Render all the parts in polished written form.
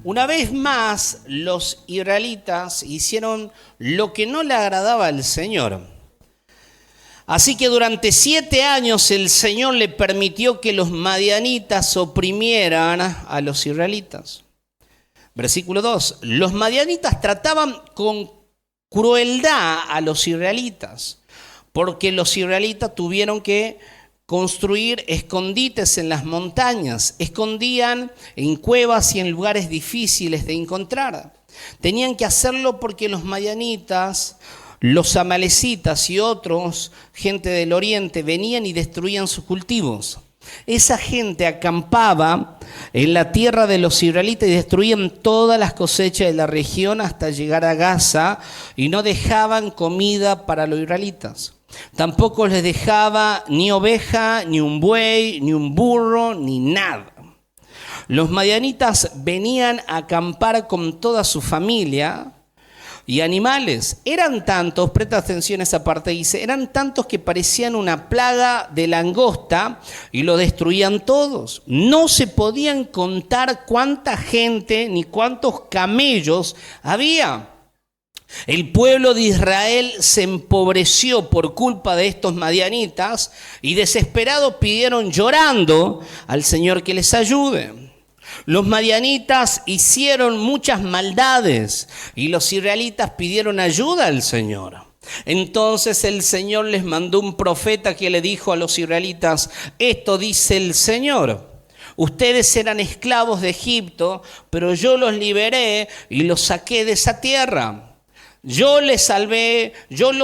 Una vez más, los israelitas hicieron lo que no le agradaba al Señor. Así que durante 7 años el Señor le permitió que los madianitas oprimieran a los israelitas. Versículo 2. Los madianitas trataban con crueldad a los israelitas, porque los israelitas tuvieron que construir escondites en las montañas, escondían en cuevas y en lugares difíciles de encontrar. Tenían que hacerlo porque los madianitas, los amalecitas y otros, gente del oriente, venían y destruían sus cultivos. Esa gente acampaba en la tierra de los israelitas y destruían todas las cosechas de la región hasta llegar a Gaza y no dejaban comida para los israelitas. Tampoco les dejaba ni oveja, ni un buey, ni un burro, ni nada. Los madianitas venían a acampar con toda su familia y animales. Eran tantos, presta atención a esa parte, dice, eran tantos que parecían una plaga de langosta y lo destruían todos. No se podían contar cuánta gente ni cuántos camellos había. El pueblo de Israel se empobreció por culpa de estos madianitas y desesperados pidieron llorando al Señor que les ayude. Los madianitas hicieron muchas maldades y los israelitas pidieron ayuda al Señor. Entonces el Señor les mandó un profeta que le dijo a los israelitas: esto dice el Señor. Ustedes eran esclavos de Egipto, pero yo los liberé y los saqué de esa tierra. Yo los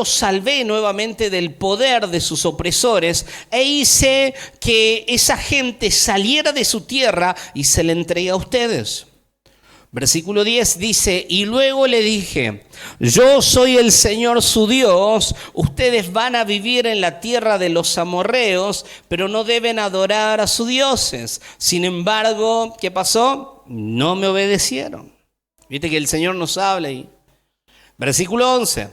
salvé nuevamente del poder de sus opresores e hice que esa gente saliera de su tierra y se la entregué a ustedes. Versículo 10 dice, y luego le dije, yo soy el Señor su Dios, ustedes van a vivir en la tierra de los amorreos, pero no deben adorar a sus dioses. Sin embargo, ¿qué pasó? No me obedecieron. Viste que el Señor nos habla ahí. Versículo 11.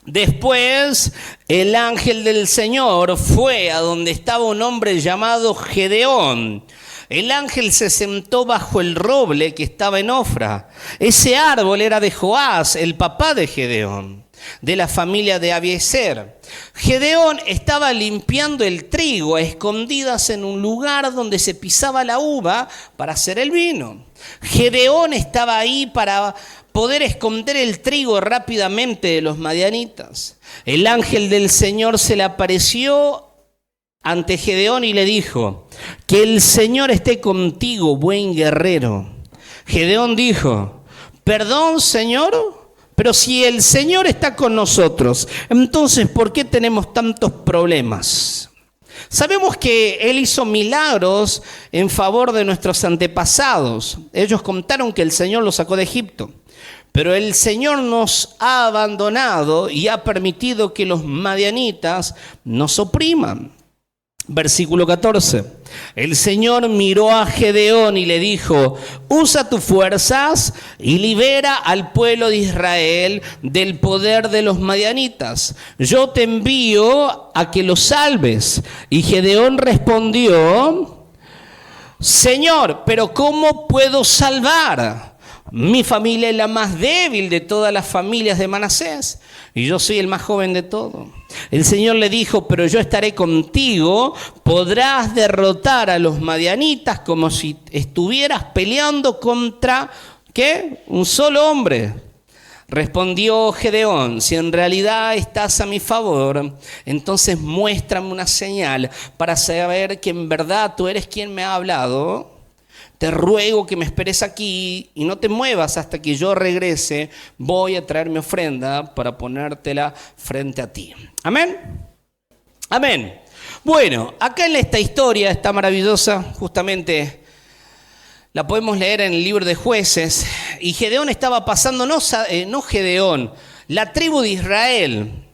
Después el ángel del Señor fue a donde estaba un hombre llamado Gedeón. El ángel se sentó bajo el roble que estaba en Ofra. Ese árbol era de Joás, el papá de Gedeón, de la familia de Abiezer. Gedeón estaba limpiando el trigo a escondidas en un lugar donde se pisaba la uva para hacer el vino. Gedeón estaba ahí para poder esconder el trigo rápidamente de los madianitas. El ángel del Señor se le apareció ante Gedeón y le dijo, que el Señor esté contigo, buen guerrero. Gedeón dijo, perdón, Señor, pero si el Señor está con nosotros, entonces ¿por qué tenemos tantos problemas? Sabemos que Él hizo milagros en favor de nuestros antepasados. Ellos contaron que el Señor los sacó de Egipto. Pero el Señor nos ha abandonado y ha permitido que los madianitas nos opriman. Versículo 14. El Señor miró a Gedeón y le dijo, usa tus fuerzas y libera al pueblo de Israel del poder de los madianitas. Yo te envío a que los salves. Y Gedeón respondió, Señor, pero ¿cómo puedo salvar? Mi familia es la más débil de todas las familias de Manasés y yo soy el más joven de todos. El Señor le dijo, pero yo estaré contigo, podrás derrotar a los madianitas como si estuvieras peleando contra, ¿qué? Un solo hombre. Respondió Gedeón, si en realidad estás a mi favor, entonces muéstrame una señal para saber que en verdad tú eres quien me ha hablado. Te ruego que me esperes aquí y no te muevas hasta que yo regrese. Voy a traer mi ofrenda para ponértela frente a ti. Amén. Amén. Bueno, acá en esta historia está maravillosa, justamente la podemos leer en el libro de Jueces. Y Gedeón estaba pasando, no Gedeón, la tribu de Israel,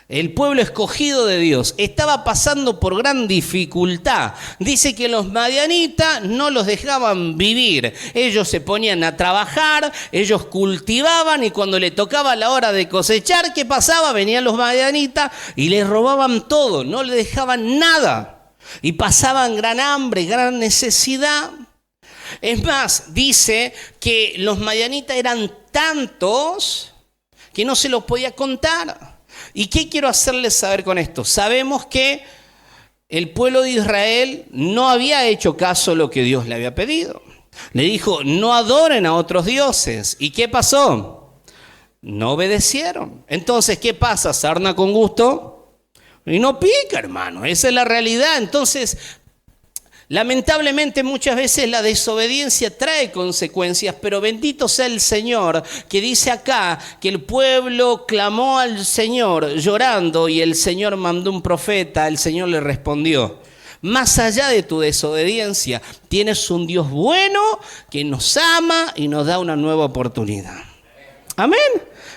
el pueblo escogido de Dios, estaba pasando por gran dificultad. Dice que los madianitas no los dejaban vivir. Ellos se ponían a trabajar, ellos cultivaban y cuando le tocaba la hora de cosechar, ¿qué pasaba? Venían los madianitas y les robaban todo, no le dejaban nada. Y pasaban gran hambre, gran necesidad. Es más, dice que los madianitas eran tantos que no se los podía contar. ¿Y qué quiero hacerles saber con esto? Sabemos que el pueblo de Israel no había hecho caso a lo que Dios le había pedido. Le dijo, no adoren a otros dioses. ¿Y qué pasó? No obedecieron. Entonces, ¿qué pasa? Sarna con gusto y no pica, hermano. Esa es la realidad. Entonces, lamentablemente muchas veces la desobediencia trae consecuencias, pero bendito sea el Señor que dice acá que el pueblo clamó al Señor llorando y el Señor mandó un profeta, el Señor le respondió. Más allá de tu desobediencia, tienes un Dios bueno que nos ama y nos da una nueva oportunidad. Amén.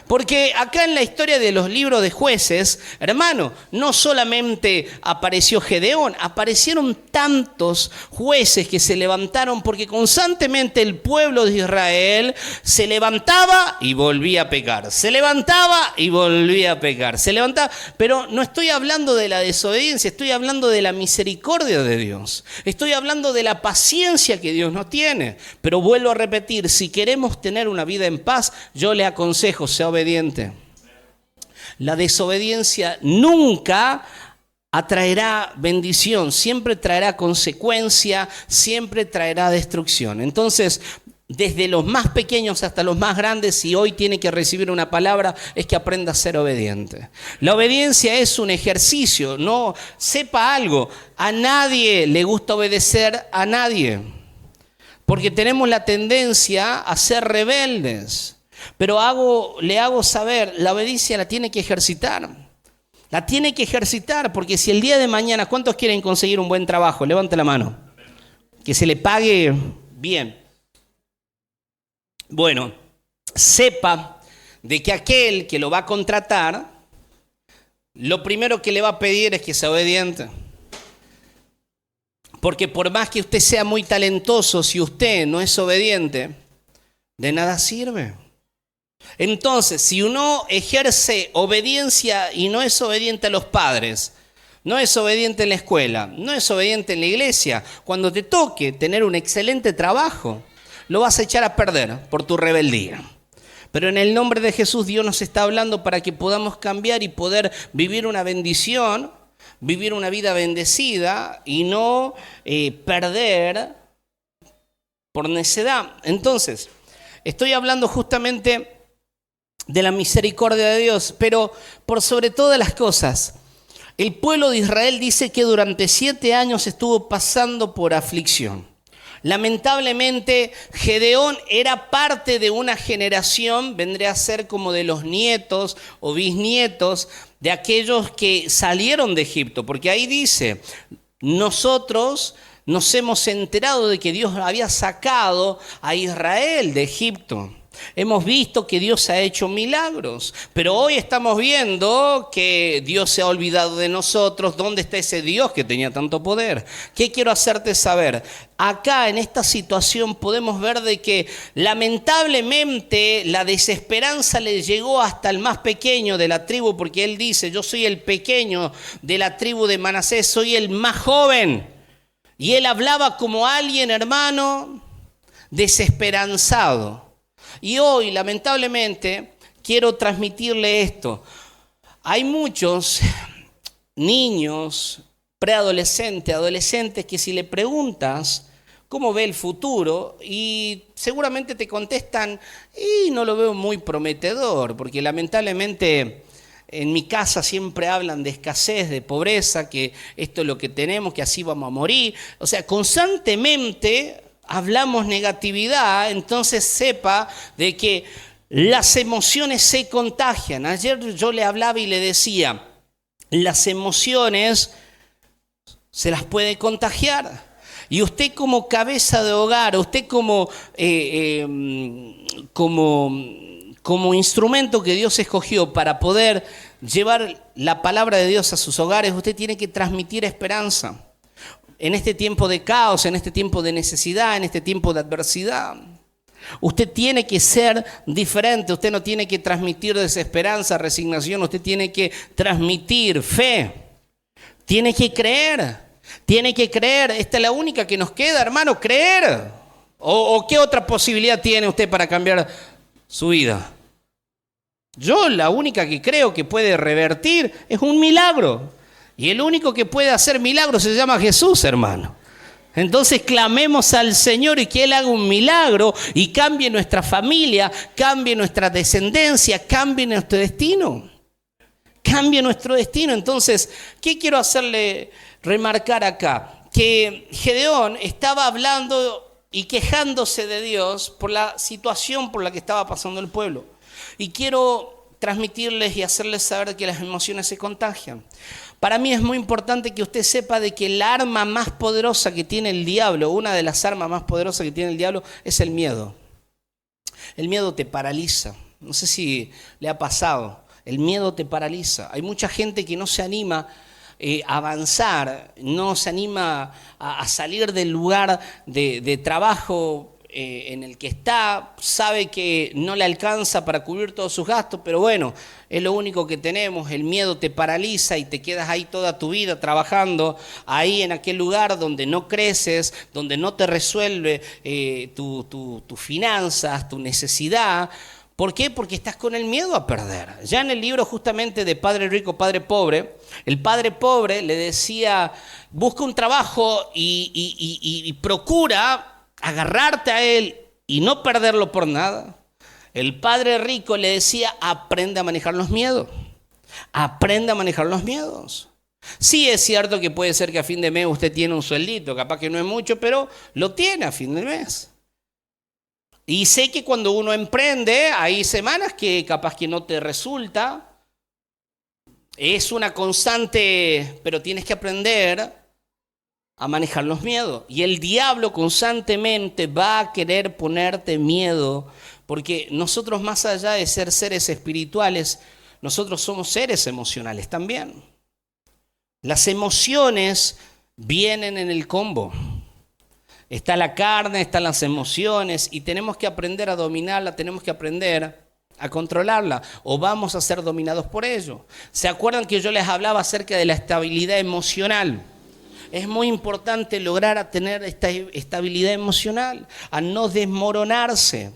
Porque acá en la historia de los libros de jueces, hermano, no solamente apareció Gedeón, aparecieron tantos jueces que se levantaron porque constantemente el pueblo de Israel se levantaba y volvía a pecar. Se levantaba y volvía a pecar. Se levantaba, pero no estoy hablando de la desobediencia, estoy hablando de la misericordia de Dios. Estoy hablando de la paciencia que Dios nos tiene. Pero vuelvo a repetir, si queremos tener una vida en paz, yo le aconsejo, sea obediente. La desobediencia nunca atraerá bendición, siempre traerá consecuencia, siempre traerá destrucción. Entonces, desde los más pequeños hasta los más grandes, si hoy tiene que recibir una palabra, es que aprenda a ser obediente. La obediencia es un ejercicio, no sepa algo. A nadie le gusta obedecer a nadie, porque tenemos la tendencia a ser rebeldes. Pero le hago saber, la obediencia la tiene que ejercitar. La tiene que ejercitar, porque si el día de mañana, ¿cuántos quieren conseguir un buen trabajo? Levante la mano. Que se le pague bien. Bueno, sepa de que aquel que lo va a contratar, lo primero que le va a pedir es que sea obediente. Porque por más que usted sea muy talentoso, si usted no es obediente, de nada sirve. Entonces, si uno ejerce obediencia y no es obediente a los padres, no es obediente en la escuela, no es obediente en la iglesia, cuando te toque tener un excelente trabajo, lo vas a echar a perder por tu rebeldía. Pero en el nombre de Jesús, Dios nos está hablando para que podamos cambiar y poder vivir una bendición, vivir una vida bendecida y no perder por necedad. Entonces, estoy hablando justamente de la misericordia de Dios, pero por sobre todas las cosas, el pueblo de Israel dice que durante 7 años estuvo pasando por aflicción. Lamentablemente, Gedeón era parte de una generación, vendría a ser como de los nietos o bisnietos de aquellos que salieron de Egipto, porque ahí dice, nosotros nos hemos enterado de que Dios había sacado a Israel de Egipto. Hemos visto que Dios ha hecho milagros, pero hoy estamos viendo que Dios se ha olvidado de nosotros. ¿Dónde está ese Dios que tenía tanto poder? ¿Qué quiero hacerte saber? Acá en esta situación podemos ver de que lamentablemente la desesperanza le llegó hasta el más pequeño de la tribu, porque él dice, yo soy el pequeño de la tribu de Manasés, soy el más joven. Y él hablaba como alguien, hermano, desesperanzado. Y hoy, lamentablemente, quiero transmitirle esto. Hay muchos niños, preadolescentes, adolescentes, que si le preguntas cómo ve el futuro, y seguramente te contestan, y no lo veo muy prometedor, porque lamentablemente en mi casa siempre hablan de escasez, de pobreza, que esto es lo que tenemos, que así vamos a morir. O sea, constantemente hablamos negatividad. Entonces sepa de que las emociones se contagian. Ayer yo le hablaba y le decía, las emociones se las puede contagiar. Y usted como cabeza de hogar, usted como instrumento que Dios escogió para poder llevar la palabra de Dios a sus hogares, usted tiene que transmitir esperanza. En este tiempo de caos, en este tiempo de necesidad, en este tiempo de adversidad, usted tiene que ser diferente. Usted no tiene que transmitir desesperanza, resignación. Usted tiene que transmitir fe. Tiene que creer. Tiene que creer. Esta es la única que nos queda, hermano, creer. ¿O qué otra posibilidad tiene usted para cambiar su vida? Yo la única que creo que puede revertir es un milagro. Y el único que puede hacer milagros se llama Jesús, hermano. Entonces clamemos al Señor y que Él haga un milagro y cambie nuestra familia, cambie nuestra descendencia, cambie nuestro destino. Cambie nuestro destino. Entonces, ¿qué quiero hacerle remarcar acá? Que Gedeón estaba hablando y quejándose de Dios por la situación por la que estaba pasando el pueblo. Y quiero transmitirles y hacerles saber que las emociones se contagian. Para mí es muy importante que usted sepa de que la arma más poderosa que tiene el diablo, una de las armas más poderosas que tiene el diablo, es el miedo. El miedo te paraliza. No sé si le ha pasado. El miedo te paraliza. Hay mucha gente que no se anima a avanzar, no se anima a salir del lugar de trabajo en el que está, sabe que no le alcanza para cubrir todos sus gastos, pero bueno, es lo único que tenemos. El miedo te paraliza y te quedas ahí toda tu vida trabajando, ahí en aquel lugar donde no creces, donde no te resuelve tus finanzas, tu necesidad. ¿Por qué? Porque estás con el miedo a perder. Ya en el libro justamente de Padre Rico, Padre Pobre, el padre pobre le decía, busca un trabajo y procura agarrarte a él y no perderlo por nada. El padre rico le decía, aprende a manejar los miedos. Aprende a manejar los miedos. Sí es cierto que puede ser que a fin de mes usted tiene un sueldito, capaz que no es mucho, pero lo tiene a fin de mes. Y sé que cuando uno emprende, hay semanas que capaz que no te resulta. Es una constante, pero tienes que aprender a manejar los miedos. Y el diablo constantemente va a querer ponerte miedo, porque nosotros, más allá de ser seres espirituales, nosotros somos seres emocionales también. Las emociones vienen en el combo. Está la carne, están las emociones y tenemos que aprender a dominarla, tenemos que aprender a controlarla o vamos a ser dominados por ello. ¿Se acuerdan que yo les hablaba acerca de la estabilidad emocional? Es muy importante lograr tener esta estabilidad emocional, a no desmoronarse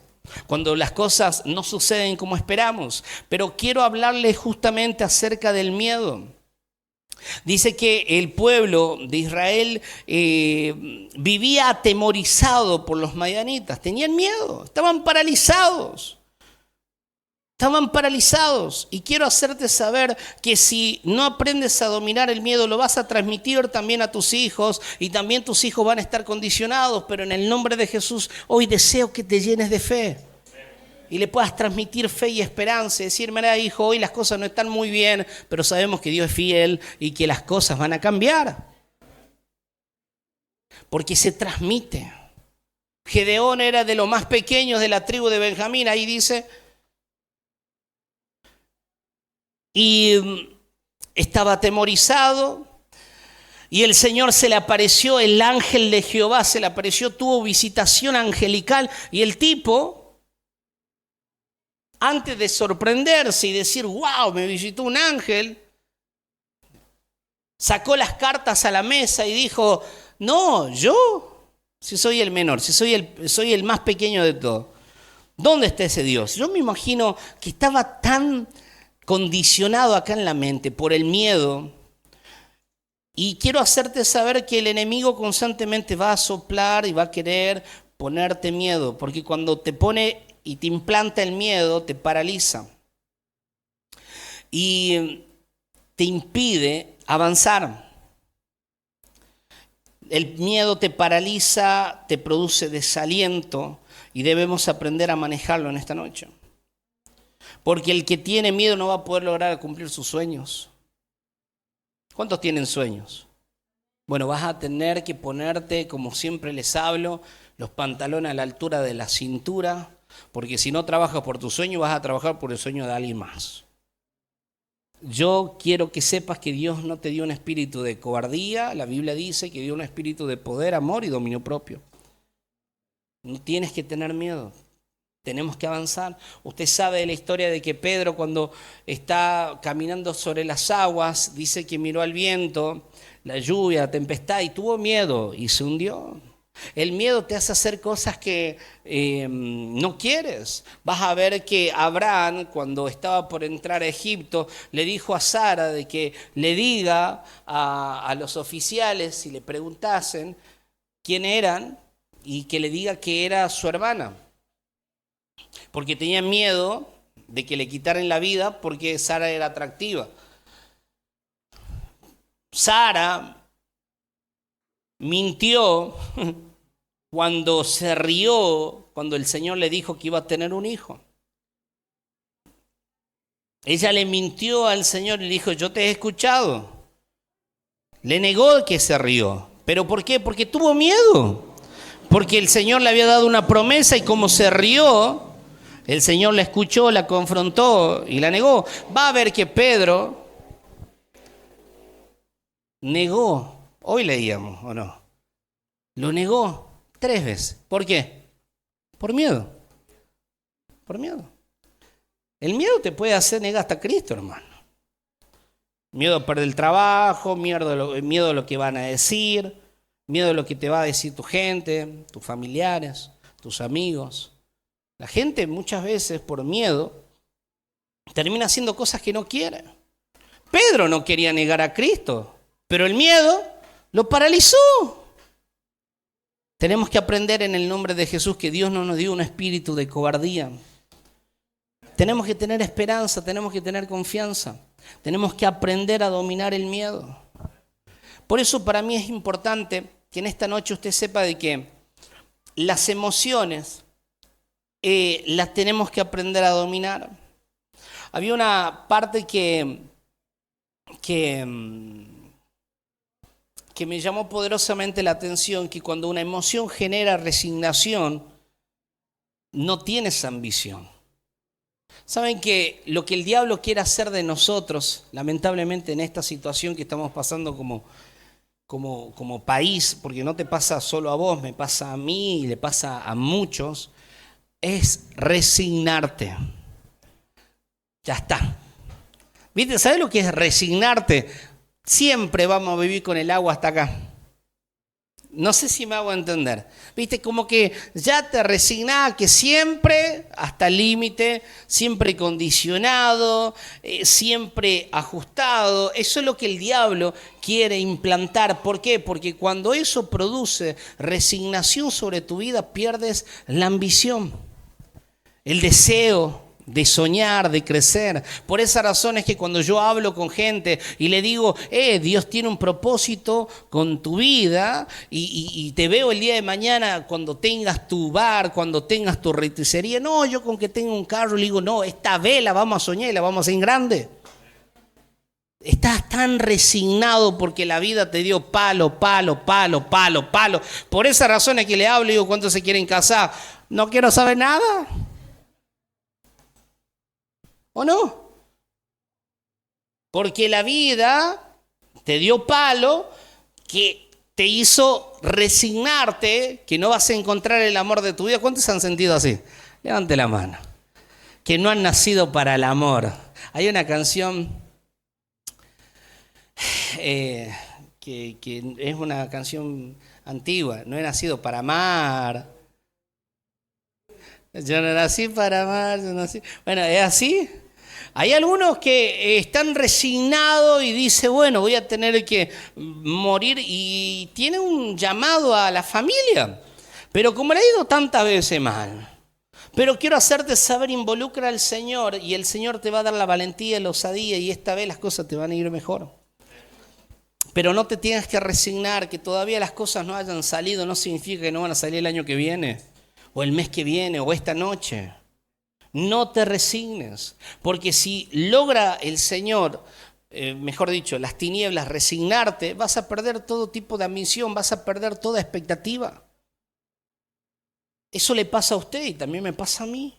cuando las cosas no suceden como esperamos. Pero quiero hablarles justamente acerca del miedo. Dice que el pueblo de Israel vivía atemorizado por los madianitas, tenían miedo, estaban paralizados. Estaban paralizados y quiero hacerte saber que si no aprendes a dominar el miedo lo vas a transmitir también a tus hijos y también tus hijos van a estar condicionados, pero en el nombre de Jesús hoy deseo que te llenes de fe y le puedas transmitir fe y esperanza y decir, mira hijo, hoy las cosas no están muy bien, pero sabemos que Dios es fiel y que las cosas van a cambiar. Porque se transmite. Gedeón era de los más pequeños de la tribu de Benjamín, ahí dice. Y estaba atemorizado y el Señor se le apareció, el ángel de Jehová se le apareció, tuvo visitación angelical y el tipo, antes de sorprenderse y decir, wow, me visitó un ángel, sacó las cartas a la mesa y dijo, no, yo, si soy el menor, si soy el más pequeño de todos, ¿dónde está ese Dios? Yo me imagino que estaba tan condicionado acá en la mente por el miedo. Y quiero hacerte saber que el enemigo constantemente va a soplar y va a querer ponerte miedo, porque cuando te pone y te implanta el miedo, te paraliza y te impide avanzar. El miedo te paraliza, te produce desaliento y debemos aprender a manejarlo en esta noche. Porque el que tiene miedo no va a poder lograr cumplir sus sueños. ¿Cuántos tienen sueños? Bueno, vas a tener que ponerte, como siempre les hablo, los pantalones a la altura de la cintura, porque si no trabajas por tu sueño, vas a trabajar por el sueño de alguien más. Yo quiero que sepas que Dios no te dio un espíritu de cobardía. La Biblia dice que dio un espíritu de poder, amor y dominio propio. No tienes que tener miedo. Tenemos que avanzar. Usted sabe de la historia de que Pedro, cuando está caminando sobre las aguas, dice que miró al viento, la lluvia, la tempestad y tuvo miedo y se hundió. El miedo te hace hacer cosas que no quieres. Vas a ver que Abraham, cuando estaba por entrar a Egipto, le dijo a Sara de que le diga a los oficiales, si le preguntasen quién eran, y que le diga que era su hermana. Porque tenía miedo de que le quitaran la vida porque Sara era atractiva. Sara mintió cuando se rió, cuando el Señor le dijo que iba a tener un hijo. Ella le mintió al Señor y le dijo, yo te he escuchado. Le negó que se rió. ¿Pero por qué? Porque tuvo miedo. Porque el Señor le había dado una promesa y como se rió, el Señor la escuchó, la confrontó y la negó. Va a ver que Pedro negó. Hoy leíamos, ¿o no? Lo negó 3 veces. ¿Por qué? Por miedo. Por miedo. El miedo te puede hacer negar hasta Cristo, hermano. Miedo a perder el trabajo, miedo a lo que van a decir, miedo a lo que te va a decir tu gente, tus familiares, tus amigos. La gente muchas veces por miedo termina haciendo cosas que no quiere. Pedro no quería negar a Cristo, pero el miedo lo paralizó. Tenemos que aprender en el nombre de Jesús que Dios no nos dio un espíritu de cobardía. Tenemos que tener esperanza, tenemos que tener confianza. Tenemos que aprender a dominar el miedo. Por eso para mí es importante que en esta noche usted sepa de que las emociones las tenemos que aprender a dominar. Había una parte que me llamó poderosamente la atención, que cuando una emoción genera resignación, no tienes ambición. Saben que lo que el diablo quiere hacer de nosotros, lamentablemente en esta situación que estamos pasando como país, porque no te pasa solo a vos, me pasa a mí y le pasa a muchos, es resignarte. Ya está. ¿Viste? ¿Sabes lo que es resignarte? Siempre vamos a vivir con el agua hasta acá. No sé si me hago entender. ¿Viste? Como que ya te resignás que siempre hasta el límite, siempre condicionado, siempre ajustado. Eso es lo que el diablo quiere implantar. ¿Por qué? Porque cuando eso produce resignación sobre tu vida, pierdes la ambición, el deseo de soñar, de crecer. Por esa razón es que cuando yo hablo con gente y le digo, Dios tiene un propósito con tu vida y te veo el día de mañana cuando tengas tu bar, cuando tengas tu roticería. No, yo con que tenga un carro le digo, no, esta vez la vamos a soñar y la vamos a hacer en grande. Estás tan resignado porque la vida te dio palo. Por esa razón es que le hablo y digo, ¿cuántos se quieren casar? No quiero saber nada. ¿O no? Porque la vida te dio palo que te hizo resignarte que no vas a encontrar el amor de tu vida. ¿Cuántos se han sentido así? Levante la mano. Que no han nacido para el amor. Hay una canción que es una canción antigua. No he nacido para amar. Yo no nací para amar. Yo nací... Bueno, ¿es así? Hay algunos que están resignados y dicen, bueno, voy a tener que morir y tiene un llamado a la familia. Pero como le he ido tantas veces mal, pero quiero hacerte saber, involucra al Señor y el Señor te va a dar la valentía, la osadía y esta vez las cosas te van a ir mejor. Pero no te tienes que resignar que todavía las cosas no hayan salido, no significa que no van a salir el año que viene, o el mes que viene, o esta noche. No te resignes, porque si logra el Señor, mejor dicho, las tinieblas, resignarte, vas a perder todo tipo de ambición, vas a perder toda expectativa. Eso le pasa a usted y también me pasa a mí.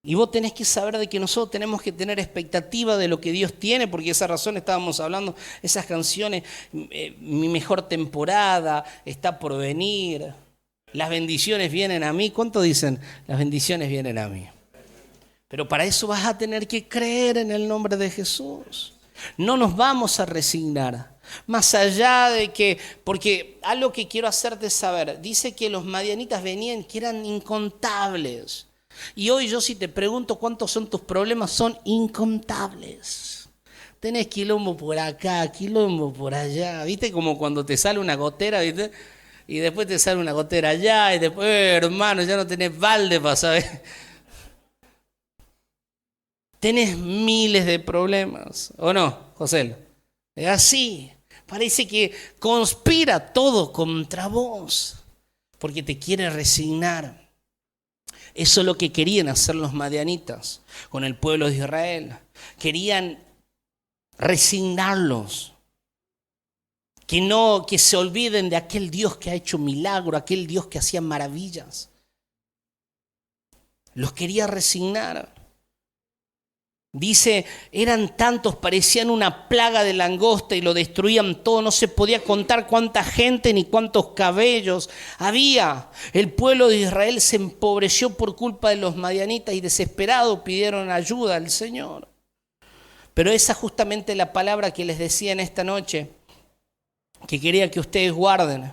Y vos tenés que saber de que nosotros tenemos que tener expectativa de lo que Dios tiene, porque esa razón estábamos hablando, esas canciones, mi mejor temporada está por venir. Las bendiciones vienen a mí. ¿Cuánto dicen? Las bendiciones vienen a mí. Pero para eso vas a tener que creer en el nombre de Jesús. No nos vamos a resignar. Más allá de que, porque algo que quiero hacerte saber, dice que los madianitas venían, que eran incontables. Y hoy yo si te pregunto cuántos son tus problemas, son incontables. Tenés quilombo por acá, quilombo por allá. ¿Viste? Como cuando te sale una gotera, ¿viste? Y después te sale una gotera allá, y después, hermano, ya no tenés balde para saber. Tenés miles de problemas, ¿o no, José? Es así. Parece que conspira todo contra vos, porque te quiere resignar. Eso es lo que querían hacer los madianitas con el pueblo de Israel. Querían resignarlos. Que se olviden de aquel Dios que ha hecho milagro, aquel Dios que hacía maravillas. Los quería resignar. Dice, eran tantos, parecían una plaga de langosta y lo destruían todo. No se podía contar cuánta gente ni cuántos cabellos había. El pueblo de Israel se empobreció por culpa de los madianitas y desesperado pidieron ayuda al Señor. Pero esa es justamente la palabra que les decía en esta noche, que quería que ustedes guarden.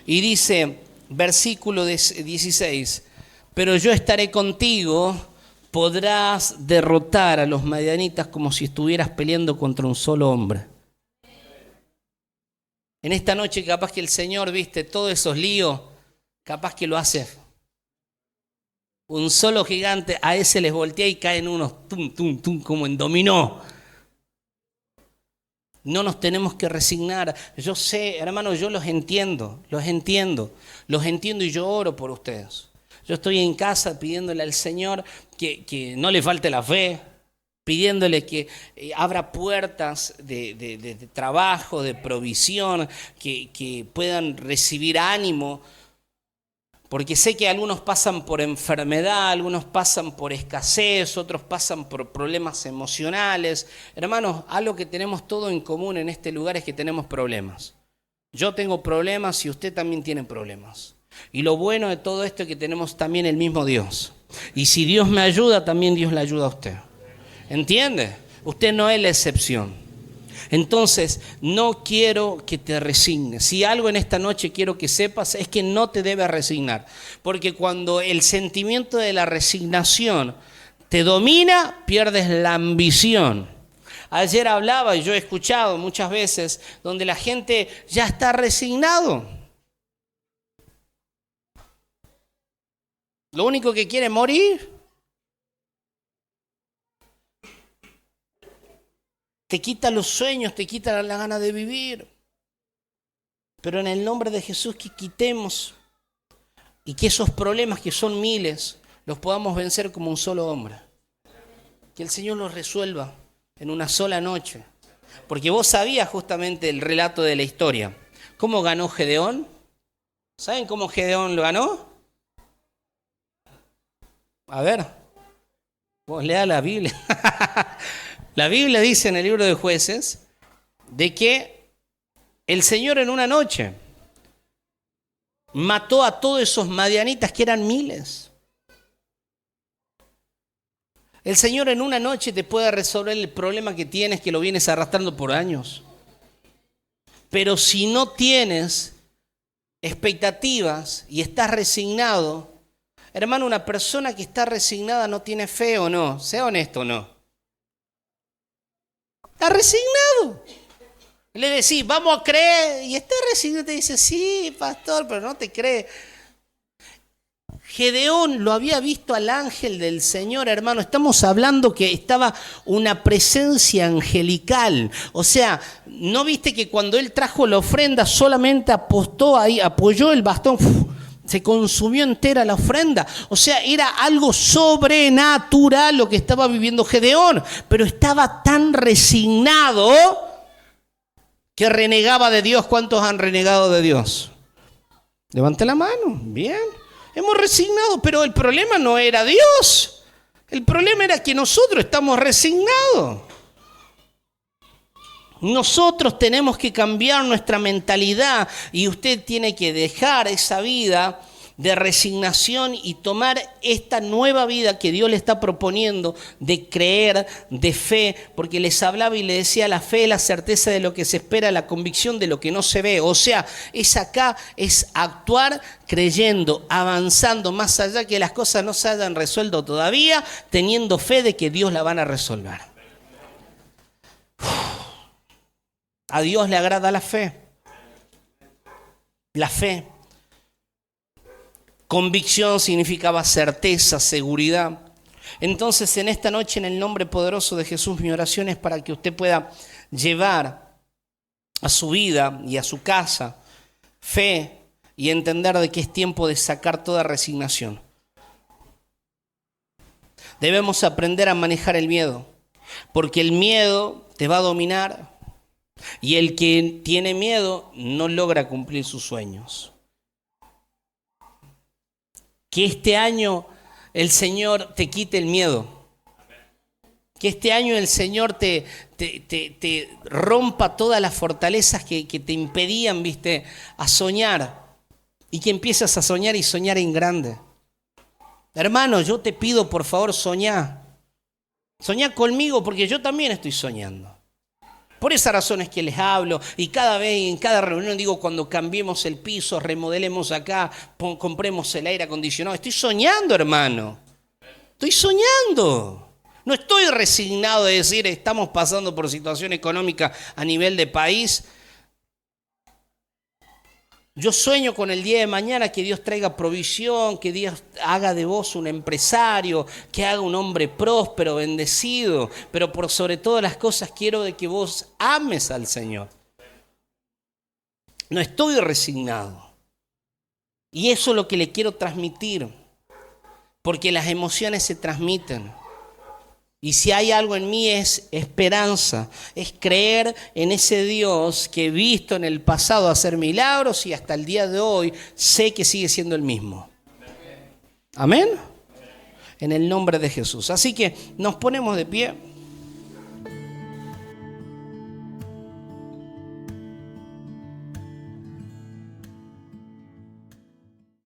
Y dice, versículo 16, pero yo estaré contigo. Podrás derrotar a los madianitas como si estuvieras peleando contra un solo hombre. En esta noche capaz que el Señor, viste, todos esos líos, capaz que lo hace. Un solo gigante, a ese les voltea y caen unos tum, tum, tum, como en dominó. No nos tenemos que resignar. Yo sé, hermanos, yo los entiendo y yo oro por ustedes. Yo estoy en casa pidiéndole al Señor que no le falte la fe, pidiéndole que abra puertas de trabajo, de provisión, que puedan recibir ánimo, porque sé que algunos pasan por enfermedad, algunos pasan por escasez, otros pasan por problemas emocionales. Hermanos, algo que tenemos todo en común en este lugar es que tenemos problemas. Yo tengo problemas y usted también tiene problemas. Y lo bueno de todo esto es que tenemos también el mismo Dios. Y si Dios me ayuda, también Dios le ayuda a usted. ¿Entiende? Usted no es la excepción. Entonces, no quiero que te resignes. Si algo en esta noche quiero que sepas es que no te debes resignar. Porque cuando el sentimiento de la resignación te domina, pierdes la ambición. Ayer hablaba y yo he escuchado muchas veces donde la gente ya está resignado. Lo único que quiere es morir. Te quita los sueños, te quita la gana de vivir. Pero en el nombre de Jesús que quitemos y que esos problemas que son miles los podamos vencer como un solo hombre. Que el Señor los resuelva en una sola noche. Porque vos sabías justamente el relato de la historia. ¿Cómo ganó Gedeón? ¿Saben cómo Gedeón lo ganó? A ver, vos lea la Biblia. La Biblia dice en el libro de Jueces de que el Señor en una noche mató a todos esos madianitas que eran miles. El Señor en una noche te puede resolver el problema que tienes, que lo vienes arrastrando por años. Pero si no tienes expectativas y estás resignado, hermano, una persona que está resignada no tiene fe o no, sea honesto o no. Está resignado. Le decís, vamos a creer, y está resignado, te dice, sí, pastor, pero no te cree. Gedeón lo había visto al ángel del Señor, hermano. Estamos hablando que estaba una presencia angelical. O sea, ¿no viste que cuando él trajo la ofrenda solamente apostó ahí, apoyó el bastón? Se consumió entera la ofrenda. O sea, era algo sobrenatural lo que estaba viviendo Gedeón. Pero estaba tan resignado que renegaba de Dios. ¿Cuántos han renegado de Dios? Levante la mano. Bien. Hemos resignado, pero el problema no era Dios. El problema era que nosotros estamos resignados. Nosotros tenemos que cambiar nuestra mentalidad y usted tiene que dejar esa vida de resignación y tomar esta nueva vida que Dios le está proponiendo de creer, de fe, porque les hablaba y le decía, la fe es la certeza de lo que se espera, la convicción de lo que no se ve. O sea, es acá, es actuar creyendo, avanzando más allá que las cosas no se hayan resuelto todavía, teniendo fe de que Dios la van a resolver. A Dios le agrada la fe. La fe. Convicción significaba certeza, seguridad. Entonces, en esta noche, en el nombre poderoso de Jesús, mi oración es para que usted pueda llevar a su vida y a su casa fe y entender de que es tiempo de sacar toda resignación. Debemos aprender a manejar el miedo, porque el miedo te va a dominar y el que tiene miedo no logra cumplir sus sueños. Que este año el Señor te quite el miedo. Que este año el Señor te rompa todas las fortalezas que te impedían, viste, a soñar. Y que empieces a soñar y soñar en grande. Hermano, yo te pido, por favor, soñá. Soñá conmigo porque yo también estoy soñando. Por esa razón es que les hablo y cada vez, en cada reunión digo, cuando cambiemos el piso, remodelemos acá, compremos el aire acondicionado. Estoy soñando, hermano. Estoy soñando. No estoy resignado de decir, estamos pasando por situación económica a nivel de país. Yo sueño con el día de mañana que Dios traiga provisión, que Dios haga de vos un empresario, que haga un hombre próspero, bendecido. Pero por sobre todas las cosas quiero de que vos ames al Señor. No estoy resignado. Y eso es lo que le quiero transmitir. Porque las emociones se transmiten. Y si hay algo en mí es esperanza, es creer en ese Dios que he visto en el pasado hacer milagros y hasta el día de hoy sé que sigue siendo el mismo. Amén. En el nombre de Jesús. Así que nos ponemos de pie.